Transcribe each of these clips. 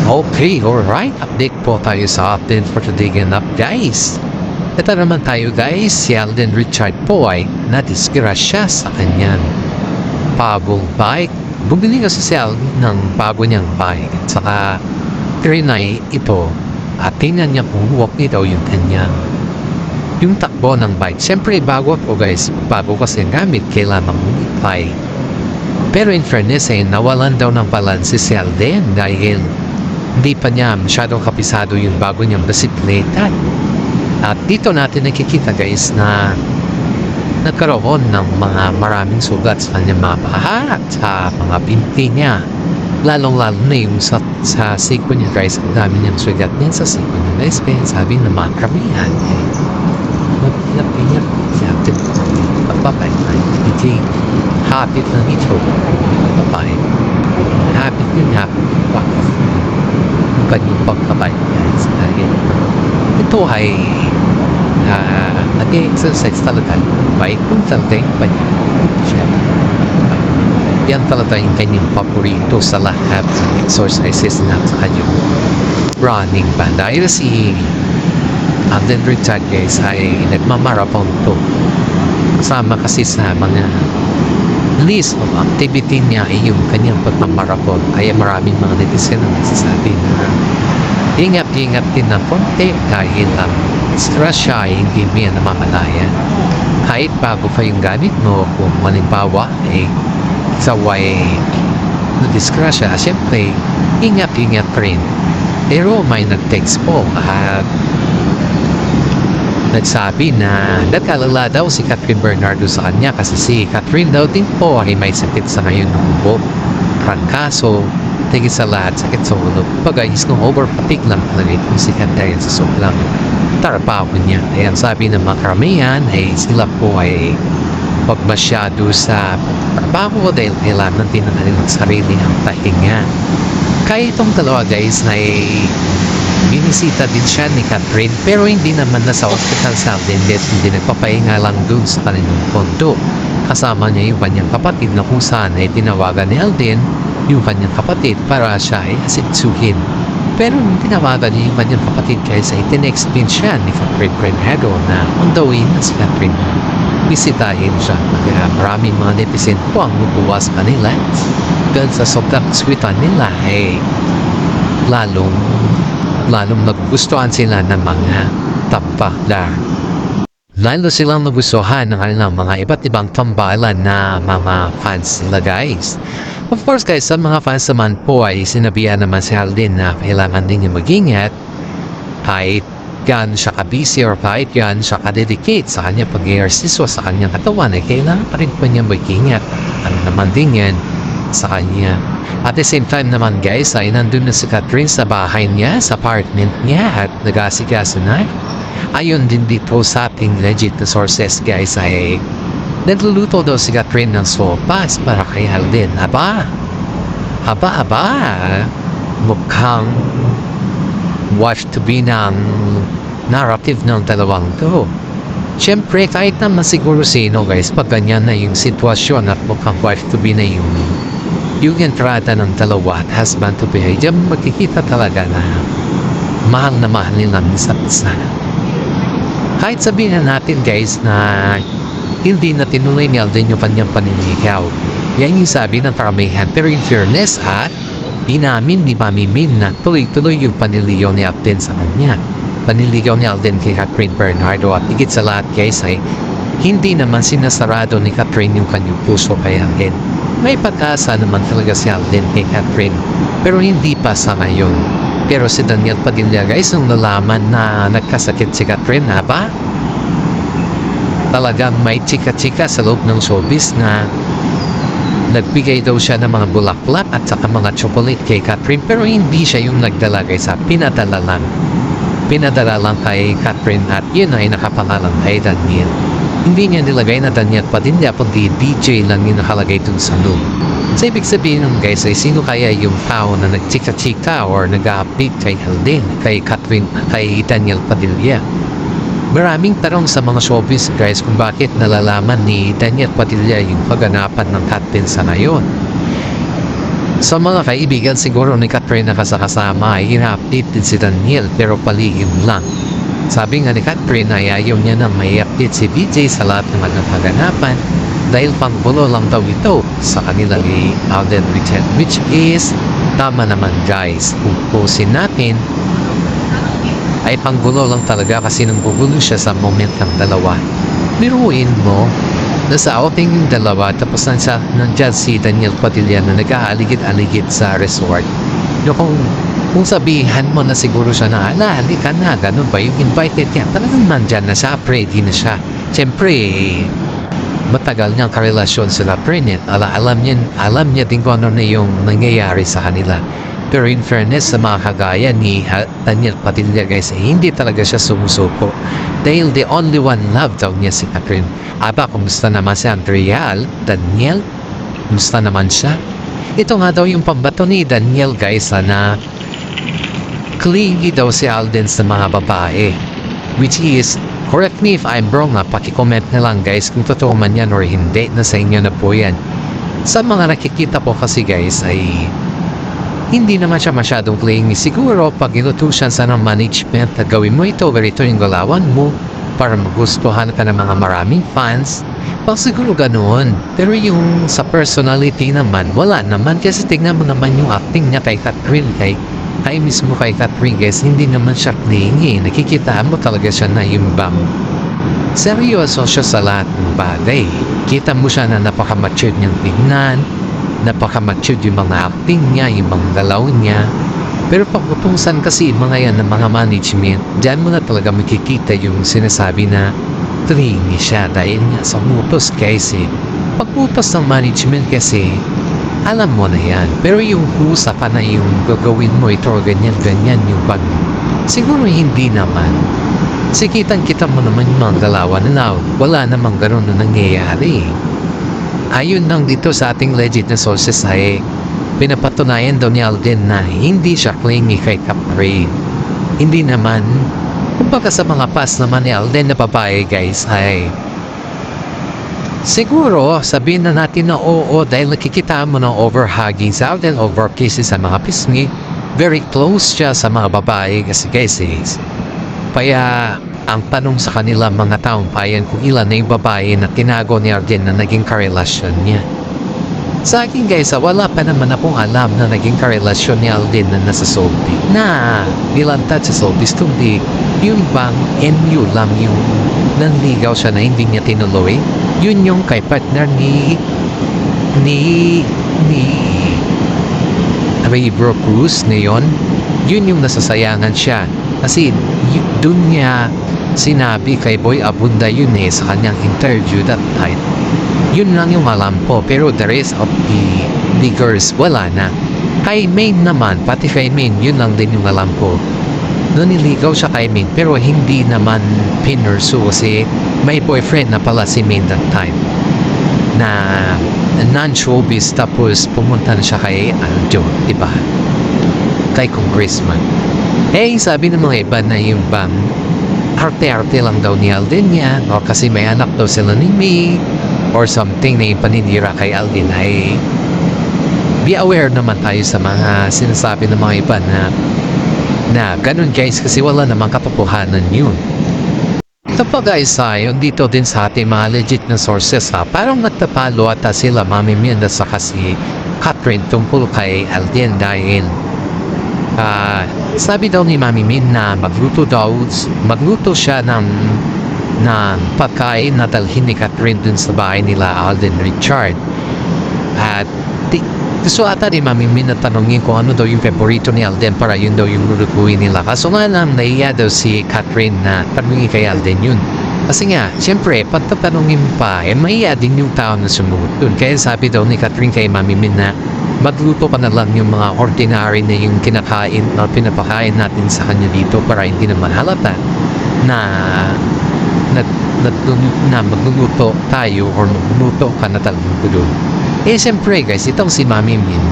Okay, alright. Update po tayo sa update for today up, guys. Ito naman tayo, guys. Si Alden Richard po ay nadisgrasya sa kanyang bagong bike. Bumili kasi si Alden ng bago niyang bike. At saka, trinay ito. At tingnan niya kung walk nito yung kanyang yung takbo ng bike. Siyempre, bago po, guys. Bago kasi gamit, kailangan modify. Pero in fairness, nawalan daw ng balance si Alden dahil hindi pa niya masyadong kapisado yung bago niyang bisikleta. At dito natin nakikita, guys, na nagkaroon ng mga maraming sugat sa kanyang mga paa at sa mga binti niya. Lalong-lalo na yung sa siko niya, guys. Ang dami niyang sugat niya sa siko niya, guys. Kaya sabi ng mga karamihan, mapilap-pilap siya. Papapay na hindi hapit na ito. Papapay. Hapit niya, hapit. Kanyang pagkabay, guys. Ito ay nag-exercise talaga. Bike kung talaga yung kanyang siya. Yan talaga yung kanyang paborito sa lahat ng exercises na sa kanyang running band. Dahil si Alden Richard, guys, ay nagmamarathon to. Kasama kasi sa mga list of activity niya ay yung kanyang pagmamarathon. Kaya maraming mga netizen na nagsasabi na ingat-ingat din ng konti dahil stress siya ay hindi niya namamalaya. Kahit bago pa yung gamit mo, kung malimbawa saway na-disgrasya, siyempre ingat-ingat rin. Pero may nag-text po at nagsabi na nagkalala daw si Catherine Bernardo sa kanya kasi si Catherine daw din po ay may sakit sa ngayon ng ubo, trangkaso, tigil sa lahat, sakit sa ulo. Pagayis ng over-fatigue lang talaga itong si Catherine sa sobrang trabaho niya. Kaya ang sabi ng mga karamihan ay sila po ay wag masyado sa trabaho dahil kailangan din ng kanilang sarili ang pahinga. Kaya itong dalawa, guys, na binisita din siya ni Catherine pero hindi naman nasa hospital sa Alden, hindi nagpapahinga lang dun sa kanilang kondo. Kasama niya yung kanyang kapatid na kung saan ay tinawagan ni Alden yung kanyang kapatid para siya ay asitsuhin. Pero nung tinawagan niya yung kanyang kapatid kaysa itinext din siya ni Catherine Bernardo na on the way na si Catherine bisitahin siya. Kaya maraming mga netizen po ang bubuwas kanila dahil sa sobrang sweetan nila lalong nagugustuhan sila ng mga tapaklar. Lalo silang nagustuhan ng kanilang mga iba't ibang tambalan na mga fans nila, guys. Of course, guys, sa mga fans naman po ay sinabihan naman si Alden na kailangan din niya mag-ingat kahit yan siya ka-busy or kahit yan siya ka-dedicate sa kanya pag-exercise sa kanyang katawan ay kailangan pa rin po niya mag-ingat. Ano naman din yan sa kanya. At the same time naman, guys, ay nandun na si Catherine sa bahay niya, sa apartment niya at nag-asikaso na. Ayon din dito sa ating legit na sources, guys, ay nagluluto daw si Catherine ng sopas para kay Alden. Aba, mukhang watch to be ng narrative ng dalawang to. Siyempre, kahit naman siguro sino, guys, pag ganyan na yung sitwasyon at mukhang watch to be na yung entrada ng dalawa at husband to be, diyan makikita talaga na mahal nilang isa't isa. Kahit sabihin natin, guys, na hindi na tinuloy ni Alden yung kanyang paninigaw. Yan yung sabi ng karamihan. Pero in fairness, di mamimin na tuloy-tuloy yung paniligaw ni Alden sa kanya. Paniligaw ni Alden kay Catherine Bernardo at higit sa lahat, guys, ay hindi naman sinasarado ni Catherine yung kanyang puso kay Alden. May pag-asa naman talaga si Alden kay Catherine pero hindi pa sa ngayon. Pero si Daniel Padilla, guys, nung nalaman na nagkasakit si Catherine, talagang may chika-chika sa loob ng showbiz na nagbigay daw siya ng mga bulaklak at saka mga chocolate kay Catherine pero hindi siya yung nagdala, guys, pinadala lang kay Catherine at yun ay nakapangalan kay Daniel. Hindi niya nilagay na Daniel Padilla kundi DJ lang yung nakalagay dun sa loob. So ibig sabihin nun, guys, ay sino kaya yung tao na nagchika-chika or nag-update kay Alden, kay Catherine, kay Daniel Padilla? Maraming tanong sa mga showbiz, guys, kung bakit nalalaman ni Daniel Padilla yung kaganapan ng Catherine sa ngayon. Sa mga kaibigan siguro ni Catherine na kasama ay ina-update din si Daniel pero palihim lang. Sabi nga ni Catherine ay ayaw niya na may update si BJ sa lahat ng mga kaganapan dahil panggulo lang daw ito sa kanila ni Alden Richard, which is tama naman guys. Kung pusin natin ay panggulo lang talaga kasi nanggugulo siya sa moment ng dalawa. Biruin mo, nasa outing yung dalawa tapos nandyan si Daniel Padilla na nag-aaligid-aligid sa resort. Kung sabihan mo na siguro siya na, halika na, ganun ba yung invited niya? Talagang nandyan na siya, ready na siya. Siyempre, matagal niyang karelasyon sila Prenet. Alam niya din kung ano na yung nangyayari sa kanila. Pero in fairness sa mga kagaya ni Daniel Padilla guys, hindi talaga siya sumusuko. Dahil the only one love daw niya si Catherine. Aba, kumusta naman si Andreal? Daniel? Kumusta naman siya? Ito nga daw yung pambato ni Daniel guys na clingy daw si Alden sa mga babae. Which is, correct me if I'm wrong pakicomment na lang guys kung totoo man yan or hindi, na sa inyo na po yan. Sa mga nakikita po kasi guys ay hindi naman siya masyadong clingy. Siguro pag inutusan sa ng management na gawin mo ito, ganito yung galawan mo para magustuhan ka ng mga maraming fans, pag siguro ganoon. Pero yung sa personality naman, wala naman kasi tignan mo naman yung acting niya kay Catherine, kay mismo kay Catherine guys, hindi naman siya clingy. Nakikita mo talaga siya na imbang. Seryoso siya sa lahat ng bagay. Kita mo siya na napaka-matured niyang tingnan, napaka-matured yung mga acting niya, yung mga galaw niya. Pero pag-utusan kasi mga yan ng mga management, dyan mo na talaga makikita yung sinasabi na clingy siya dahil nga sa utos guys Pag-utos ng management kasi, alam mo na yan. Pero yung usapan na yung gagawin mo ito ganyan yung bag. Siguro hindi naman. Kitang-kita mo naman yung mga galawan na wala namang ganun na nangyayari. Ayun lang dito sa ating legit na sources ay pinapatunayan daw ni Alden na hindi siya clingy kay Catherine. Hindi naman. Kumbaga sa mga past naman ni Alden na babae guys ay siguro sabihin na natin na oo dahil nakikita mo ng overhugging sa Alden, over kisses sa mga pisngi. Very close siya sa mga babae kasi guys kaya ang tanong sa kanila mga taong bayan kung ilan na yung babae na tinago ni Alden na naging karelasyon niya. Sa akin guys, wala pa naman akong alam na naging karelasyon ni Alden na nasa Sophie. Na nilantad sa Sophie, kundi yung bang NU lang yung nanligaw siya na hindi niya tinuloy. Yun yung kay partner ni Ray Cruz na yun. Yun yung nasasayangan siya. Kasi dun niya sinabi kay Boy Abunda yun sa kanyang interview that night. Yun lang yung alam ko, pero the rest of the girls, wala na. Kay Maine naman, pati kay Maine, yun lang din yung alam ko. Naniligaw siya kay Maine, pero hindi naman pinursu kasi may boyfriend na pala si Maine that time. Na non-showbiz, tapos pumunta na siya kay Aljo, diba? Kay Congressman. Sabi ng mga iba na yung bang arte-arte lang daw ni Alden niya, o kasi may anak daw sila ni May, or something na yung paninira kay Alden ay be aware naman tayo sa mga sinasabi ng mga iba na ganun guys kasi wala namang katotohanan yun. Ito pa guys yun dito din sa ating mga legit na sources parang nagtapalo ata sila Mami Mirna sa kasi Catherine tungkol kay Alden dahil sabi daw ni Mami Mirna na magluto siya ng pagkain na dalhin ni Catherine dun sa bahay nila Alden Richard. At gusto ata ni Mami Min na tanongin kung ano daw yung favorito ni Alden para yun daw yung lulutuin nila. Kaso nga lang naiya daw si Catherine na tanongin kay Alden yun. Kasi nga, siyempre, pag tatanungin pa, maiya din yung tao na sumunod dun. Kaya sabi daw ni Catherine kay Mami Min na magluto ka na lang yung mga ordinary na yung kinakain na pinapakain natin sa kanya dito para hindi naman halata na magluluto tayo or magluluto ka na talagang doon. Siyempre guys, itong si Mami Min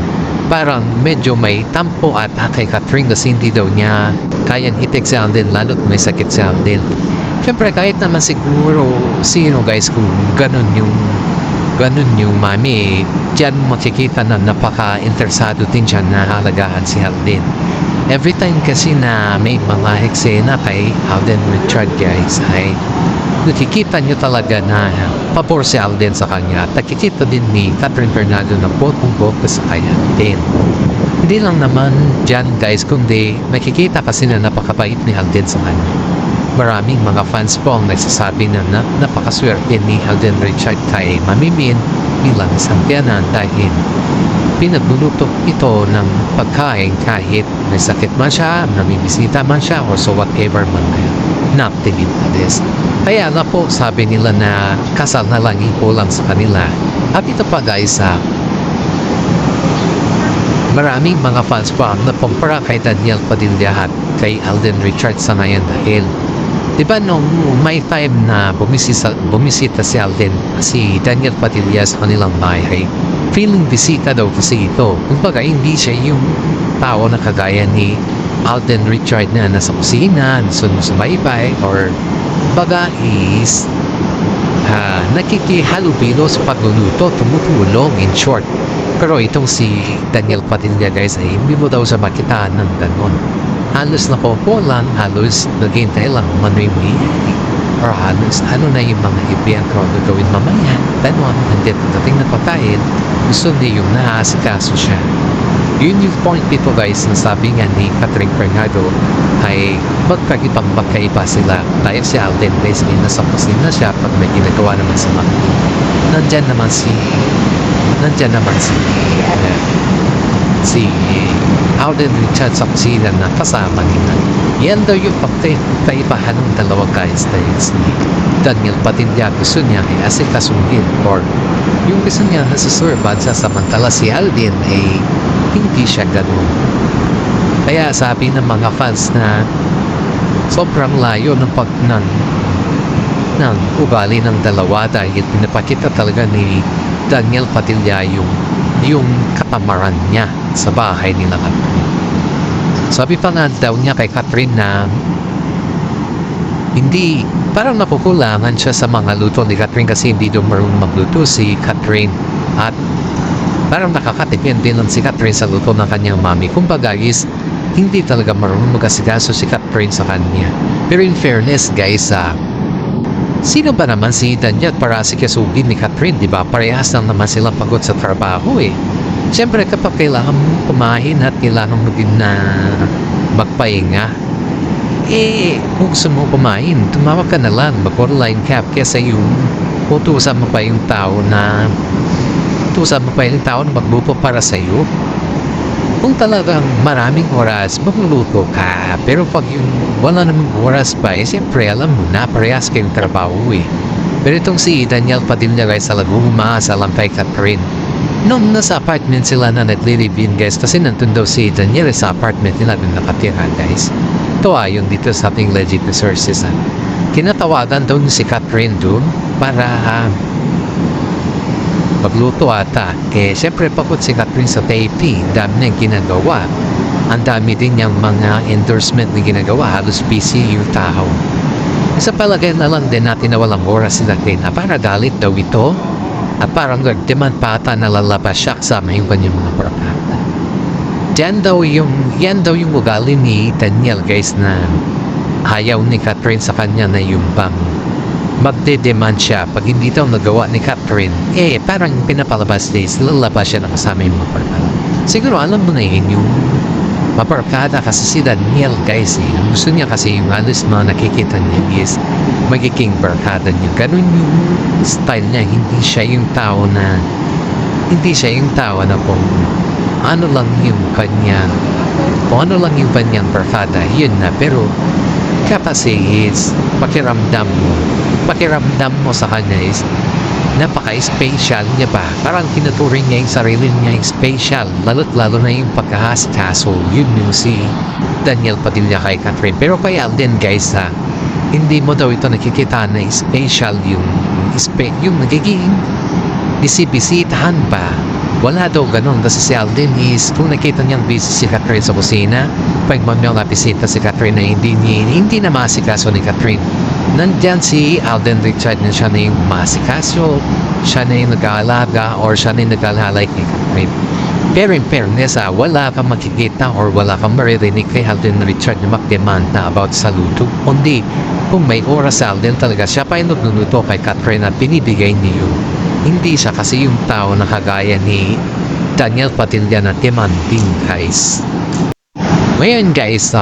parang medyo may tampo at kay Catherine kasi hindi daw niya kayang hitik si Alden lalo't may sakit si Alden. Siyempre kahit naman siguro sino guys kung ganun yung ganun yung mami, diyan makikita na napaka-interesado din dyan na halagahan si Alden. Every time kasi na may mga eksena kay Alden Richard guys ay nakikita nyo talaga na pabor si Alden sa kanya at nakikita din ni Catherine Bernardo na botong-boto sa kanya din. Hindi lang naman dyan guys kundi makikita kasi na napakabait ni Alden sa kanya. Maraming mga fans po ang nagsasabi na napakaswerte ni Alden Richard kay Mami Min bilang isang tiyanan dahil pinagluluto ito ng pagkain kahit may sakit man siya, namibisita man siya, or so whatever man activities. Kaya nga po sabi nila na kasal na lang ikulang sa kanila. At ito pa guys maraming mga fans pa ang napumpara kay Daniel Padilla at kay Alden Richard sa ngayon dahil diba nung may time na bumisita si Alden, si Daniel Padilla sa kanilang bahay, feeling bisita daw kasi ito. Kumbaga hindi siya yung tao na kagaya ni Alden Richard na nasa kusina, sumaybay, or baga is nakikihalubilo sa pagluluto, tumutulong in short. Pero itong si Daniel Padilla guys ay hindi mo daw sa makitaan ng ganon. Halos nakukulan, halos naghintay lang manwiwi. Or halos ano na yung mga ibiyang ko gagawin mamaya. Ganon, hindi dating na pagkain, gusto niya yung naasikaso siya. Yun yung point dito guys na sabi nga ni Catherine Bernardo ay magkaiba sila. Dahil si Alden guys ay nasa kusina siya pag may ginagawa naman sa mga. Nandyan naman si Alden Richard sa kusina na kasama nila. Yan daw yung pagkaibahan ng dalawa guys dahil si Daniel Padilla gusto niya ay asikasuhin or yung gusto niya nasusurban sa samantala si Alden ay hindi siya ganun. Kaya sabi ng mga fans na sobrang layo ng ng ugali ng dalawa dahil pinapakita talaga ni Daniel Padilla yung katamaran niya sa bahay nila Catherine. Sabi pa nga daw niya kay Catherine na hindi, parang nakukulangan siya sa mga luto ni Catherine kasi hindi daw marunong magluto si Catherine at parang nakakatipid din lang si Catherine sa luto ng kanyang mami. Kumbaga is hindi talaga marunong mag-asikaso si Catherine sa kanya. Pero in fairness guys, sino ba naman si Daniel para asikasuhin ni Catherine, di ba? Parehas lang naman sila pagod sa trabaho eh. Siyempre kapag kailangan mong kumain at kailangan mo din na magpahinga, kung gusto mo kumain, tumawag ka na lang, mag-online ka kesa yung utusan mo pa yung tao na magluto para sa'yo. Kung talagang maraming oras, magluluto ka. Pero pag yung wala namang oras pa, siyempre alam mo na, parehas kayong trabaho eh. Pero itong si Daniel Padilla guys, talagang umaasa lang kay Catherine. Nung nasa apartment sila na nagli-live-in guys, kasi nandun daw si Daniel sa apartment nila dun nakatira guys. Ito ayon dito sa ating legit resources. Kinatawagan daw si Catherine dun para magluto ata. Siyempre pagod si Catherine sa taping, dami na yung ginagawa. Ang dami din niyang mga endorsement na ginagawa, halos busy yung tao. Sa palagay na lang din natin na walang oras si Catherine na para galit daw ito at parang nag-demand pa ata na lalabas siya kasama yung kanyang mga barkada. Yan daw yung ugali ni Daniel guys na ayaw ni Catherine sa kanya na yung bang magde-demand siya pag hindi daw nagawa ni Catherine, parang pinapalabas days, lalabas siya na kasama yung mga barkada. Siguro alam mo na yun yung mabarkada kasi si Daniel guys gusto niya kasi yung alis mga nakikita niya is magiging barkada niya. Ganun yung style niya, hindi siya yung tao na kung ano lang yung kanyang barkada, yun na. Pero kasi is pakiramdam mo sa kanya is napaka-special niya ba? Parang tinuturing niya yung sarili niya yung special. Lalo na yung pagkahasikaso. Yun yung si Daniel Padilla kay Catherine. Pero kay Alden guys hindi mo daw ito nakikita na special yung nagiging bisibisitahan pa. Wala daw ganun kasi si Alden is kung nakita niyang busy si Catherine sa kusina, pag mamaya bisita si Catherine na hindi na masikaso ni Catherine, nandyan si Alden Richard na siya na yung masikaso, siya na yung nag-aalaga or siya na yung nag-alalay kay Catherine. Pero in fairness, wala kang makikita or wala kang maririnig kay Alden Richard na mag-demand na about sa luto. Kundi, kung may oras sa Alden talaga, siya pa yung nagluluto kay Catherine at binibigay niyo. Hindi siya kasi yung tao na kagaya ni Daniel Padilla na demanding, guys. Ngayon guys,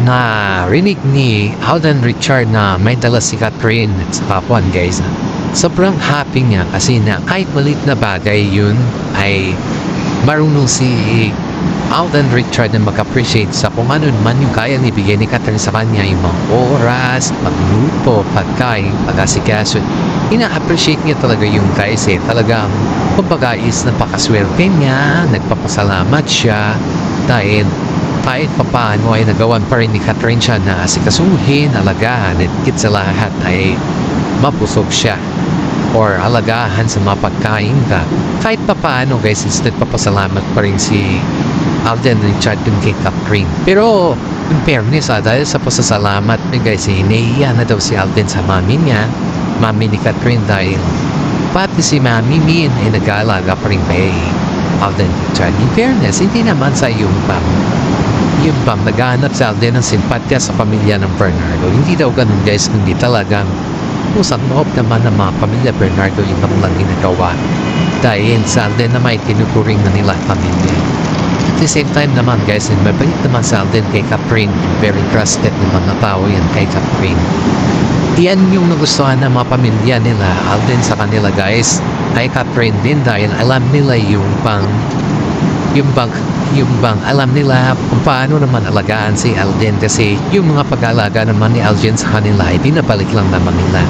narinig ni Alden Richard na may dala si Catherine at sa kapuan guys. Sobrang happy niya kasi na kahit maliit na bagay yun ay marunong si Alden Richard na mag-appreciate sa kung ano naman yung kaya nibigay ni Catherine sa kanya, yung mga oras, pagluto, pagkain, pag-asikaso. Ina-appreciate niya talaga yung guys talagang kumbaga is napakaswerte niya, nagpapasalamat siya dahil kahit papaano ay nagawan pa rin ni Catherine siya na asikasuhin, alagaan, at higit sa lahat ay mabusog siya or alagahan sa mga pagkain ka. Kahit papaano guys, is nagpapasalamat pa rin si Alden Richard dun kay Catherine. Pero in fairness dahil sa pasasalamat ni guys, naiiya na daw si Alden sa mami niya, mami ni Catherine, dahil pati si mami Min ay nag-aalaga pa rin kay Alden Richard. In fairness, hindi naman sa yung naghahanap sa Alden ng simpatya sa pamilya ng Bernardo. Hindi daw ganun guys, hindi talagang pusang loob naman ng mga pamilya Bernardo yung lang ginagawa. Dahil sa Alden na may tinuturing na nila pamilya. At the same time naman guys, mabait naman sa Alden kay Catherine. Very trusted naman na tao yan kay Catherine. Yan yung nagustuhan ng mga pamilya nila, Alden sa kanila guys, kay Catherine din dahil alam nila yung bang alam nila kung paano naman alagaan si Alden kasi yung mga pag-aalaga naman ni Alden sa kanila ay binabalik lang naman nila.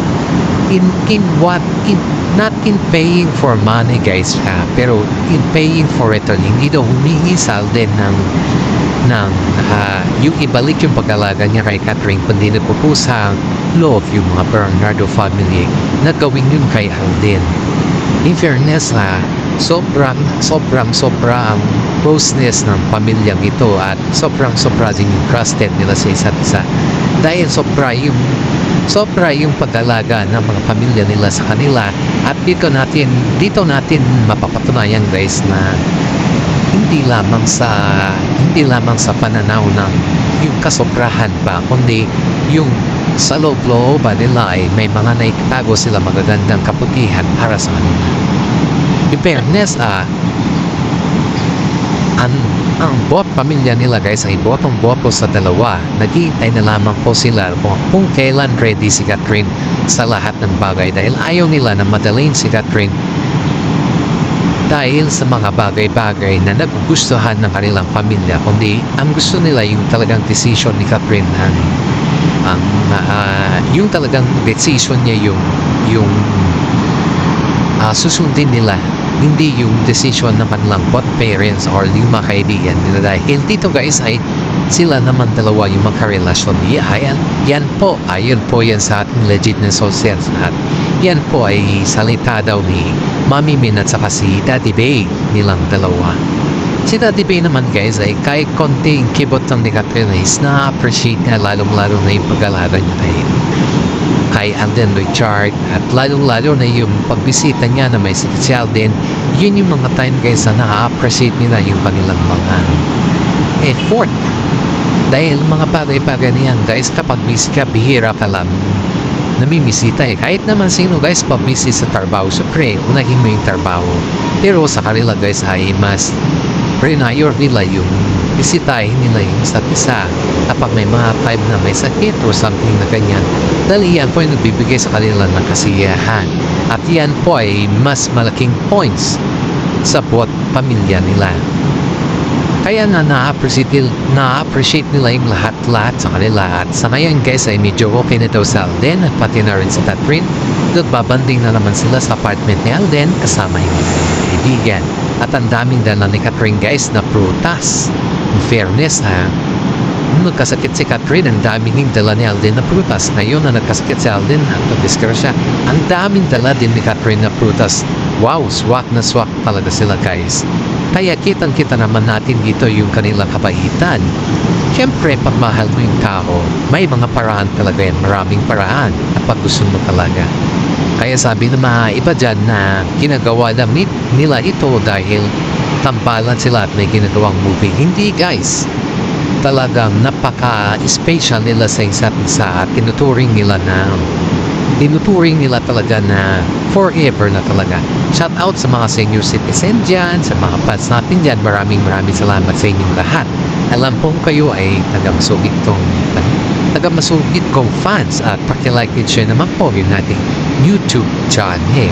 Not in paying for money guys pero in paying for it. Hindi daw humingi sa Alden ng yung ibalik yung pag-alaga niya kay Catherine, kundi nagpupusang love yung mga Bernardo family na gawin yun kay Alden. In fairness sobrang closeness ng pamilyang ito at sobrang din yung trusted nila sa isa't isa dahil sobra yung pag-alaga ng mga pamilya nila sa kanila. At dito natin mapapatunayan guys na hindi lamang sa pananaw ng yung kasobrahan pa, kundi yung sa loob-looban nila ay may mga naitago sila magagandang kaputihan para sa kanila. In fairness, ang bot pamilya nila guys ay botong-boto sa dalawa. Naghihintay na lamang po sila kung kailan ready si Catherine sa lahat ng bagay dahil ayaw nila na madalhin si Catherine dahil sa mga bagay-bagay na nagugustuhan ng kanilang pamilya, kundi ang gusto nila yung talagang decision ni Catherine yung talagang decision niya yung susundin nila, hindi yung decision ng kanilang both parents or yung mga kaibigan nila dahil dito guys ay sila naman dalawa yung magkarelasyon. Yan po sa ating legit na sources at yan po ay salita daw ni Mami Min at saka si Daddy Bay nilang dalawa. Si Daddy Bay naman guys ay kahit konting kibot ng ni Catherine is na-appreciate niya lalong-lalo na yung pag-alaga niya kay Alden Richard at lalong-lalo na yung pagbisita niya na may si Alden. Yun yung mga time guys na na-appreciate nila yung kanilang mga effort dahil mga bagay-bagay niyan guys, kapag busy ka, bihira ka lang namimisita kahit naman sino guys pag busy sa trabaho, syempre unahin mo yung trabaho, pero sa kanila guys ay mas prior nila yung bisitahin nila yung isa't isa kapag may mga time na may sakit or something na ganyan dahil yan po yung nagbibigay sa kanila ng kasiyahan at yan po ay mas malaking points sa buhat pamilya nila. Kaya na-appreciate nila yung lahat-lahat sa kanila at sa ngayon guys ay medyo okay na daw sa Alden at pati na rin si Catherine. Nagbabanding na naman sila sa apartment ni Alden kasama yung kaibigan. At ang daming dala ni Catherine guys na prutas. In fairness nung nagkasakit si Catherine, ang daming dala ni Alden na prutas. Ngayon na nagkasakit si Alden, nagdiskrasya, ang daming dala din ni Catherine na prutas. Wow, swak na swak talaga sila guys. Kaya kitang-kita naman natin dito yung kanilang kabaitan. Siyempre, pag mahal mo yung tao, may mga paraan talaga yan. Maraming paraan at pag gusto mo talaga. Kaya sabi ng mga iba dyan na ginagawa lang nila ito dahil tambalan sila at may ginagawang movie. Hindi guys. Talagang napaka-special nila sa isa't isa at tinuturing nila talaga na forever na talaga. Shout out sa mga senior citizen dyan, sa mga fans natin dyan. Maraming salamat sa inyong lahat. Alam pong kayo ay taga-masugid kong fans at paki-like and share naman po yung ating YouTube channel.